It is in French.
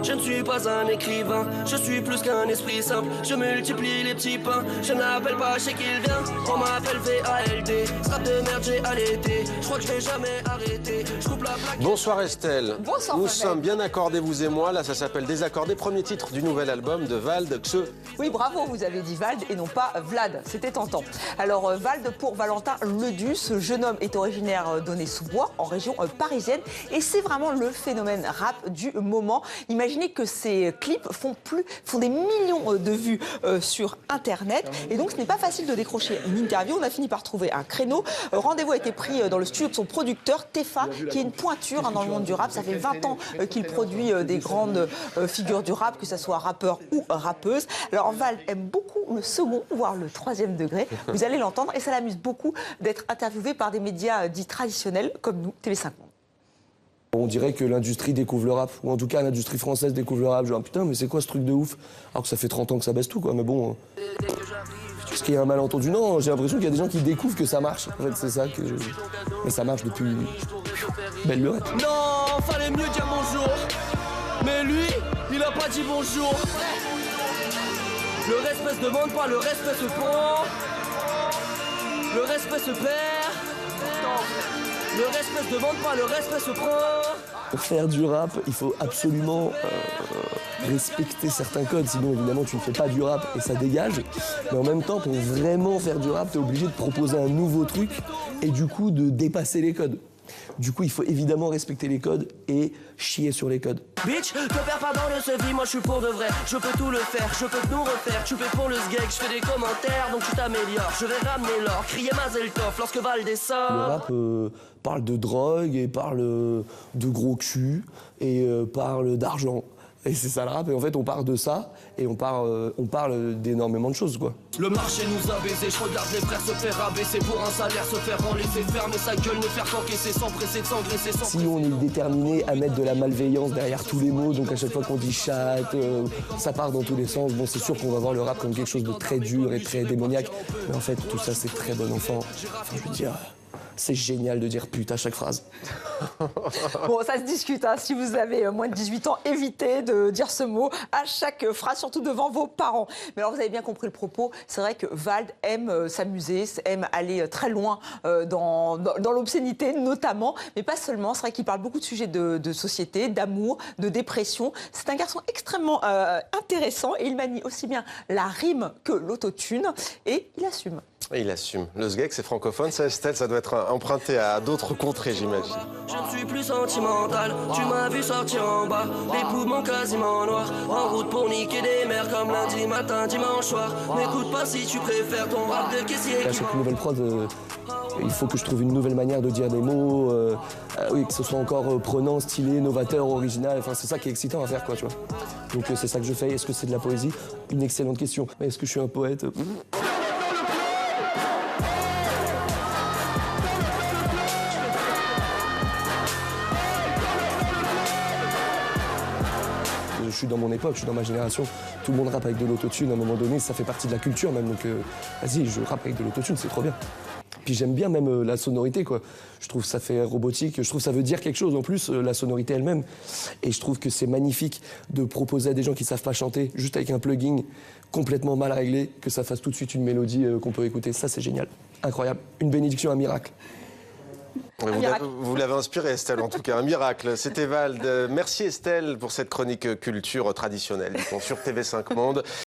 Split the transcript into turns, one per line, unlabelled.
Je ne suis pas un écrivain, je suis plus qu'un esprit simple. Je multiplie les petits pains, je n'appelle pas chez qui il vient. On m'appelle VALD, rap de merde j'ai allaité. Je crois que je vais jamais arrêter, je coupe la plaque.
Bonsoir Estelle.
Bonsoir.
Nous sommes bien accordés vous et moi, là ça s'appelle Désaccordés, premier titre du nouvel album de Vald Xe.
Oui, bravo, vous avez dit Vald et non pas Vlad, c'était tentant. Alors Vald pour Valentin Ledus, ce jeune homme est originaire d'Aulnay-sous-Bois, en région parisienne, et c'est vraiment le phénomène rap du moment. Imaginez que ces clips font des millions de vues sur Internet, et donc ce n'est pas facile de décrocher une interview. On a fini par trouver un créneau. Rendez-vous a été pris dans le studio de son producteur, Tefa, qui est une pointure dans le monde du rap. Ça fait 20 ans qu'il produit des grandes figures du rap, que ce soit rappeur ou rappeuse. Alors Vald aime beaucoup le second, voire le troisième degré. Vous allez l'entendre, et ça l'amuse beaucoup d'être interviewé par des médias dits traditionnels comme nous, TV5 Monde.
On dirait que l'industrie découvre le rap, ou en tout cas l'industrie française découvre le rap. Genre putain, mais c'est quoi ce truc de ouf? Alors que ça fait 30 ans que ça baisse tout, quoi. Mais bon, est-ce qu'il y a un malentendu? Non, j'ai l'impression qu'il y a des gens qui découvrent que ça marche. En fait, c'est ça que mais ça marche depuis belle lurette.
Non, fallait mieux dire bonjour. Mais lui, il a pas dit bonjour. Le respect se demande pas, le respect se prend. Le respect se perd. Le respect se demande pas, le respect se prend.
Pour faire du rap, il faut absolument respecter certains codes, sinon évidemment tu ne fais pas du rap et ça dégage. Mais en même temps, pour vraiment faire du rap, tu es obligé de proposer un nouveau truc et du coup de dépasser les codes. Du coup, il faut évidemment respecter les codes et chier sur les codes.
Bitch, te perds pas dans le sevi, moi je suis pour de vrai. Je peux tout le faire, je peux nous refaire. Tu paies pour le sgeg, je fais des commentaires, donc tu t'améliores. Je vais ramener l'or, crier Mazel Tov lorsque Val descend.
Le rap parle de drogue et parle de gros cul et parle d'argent. Et c'est ça le rap, et en fait on part de ça, et on parle d'énormément de choses, quoi.
Le marché nous a baisé, je regarde les frères se faire rabaisser pour un salaire, se faire enlever, fermer sa gueule, ne faire qu'encaisser sans presser de s'engraisser sans...
Si on est déterminé à mettre de la malveillance derrière tous les mots, donc à chaque fois qu'on dit chatte, ça part dans tous les sens, bon c'est sûr qu'on va voir le rap comme quelque chose de très dur et très démoniaque, mais en fait tout ça c'est très bon enfant. Enfin, je veux dire... C'est génial de dire pute à chaque phrase.
Bon, ça se discute, hein. Si vous avez moins de 18 ans, évitez de dire ce mot à chaque phrase, surtout devant vos parents. Mais alors, vous avez bien compris le propos. C'est vrai que Vald aime s'amuser, aime aller très loin dans l'obscénité, notamment. Mais pas seulement. C'est vrai qu'il parle beaucoup de sujets de société, d'amour, de dépression. C'est un garçon extrêmement intéressant et il manie aussi bien la rime que l'autotune. Et il assume.
Et il assume. Le sgeg, c'est francophone, ça Estelle, ça doit être emprunté à d'autres contrées, j'imagine.
Je ne suis plus sentimental, tu m'as vu sortir en bas, les poumons quasiment noirs, en route pour niquer des mères comme lundi matin, dimanche soir. N'écoute pas si tu préfères ton rap de caissier.
À chaque nouvelle prod, il faut que je trouve une nouvelle manière de dire des mots, oui, que ce soit encore prenant, stylé, novateur, original. Enfin, c'est ça qui est excitant à faire, quoi, tu vois. Donc c'est ça que je fais. Est-ce que c'est de la poésie? Une excellente question. Mais est-ce que je suis un poète? Je suis dans mon époque, je suis dans ma génération. Tout le monde rappe avec de l'autotune à un moment donné, ça fait partie de la culture même. Donc vas-y, je rappe avec de l'autotune, c'est trop bien. Puis j'aime bien même la sonorité, quoi. Je trouve que ça fait robotique, je trouve que ça veut dire quelque chose en plus, la sonorité elle-même. Et je trouve que c'est magnifique de proposer à des gens qui savent pas chanter, juste avec un plugin complètement mal réglé, que ça fasse tout de suite une mélodie qu'on peut écouter. Ça, c'est génial. Incroyable. Une bénédiction, un miracle.
Vous l'avez inspiré, Estelle, en tout cas, un miracle. C'était Vald. Merci, Estelle, pour cette chronique culture traditionnelle, dit-on, sur TV5 Monde.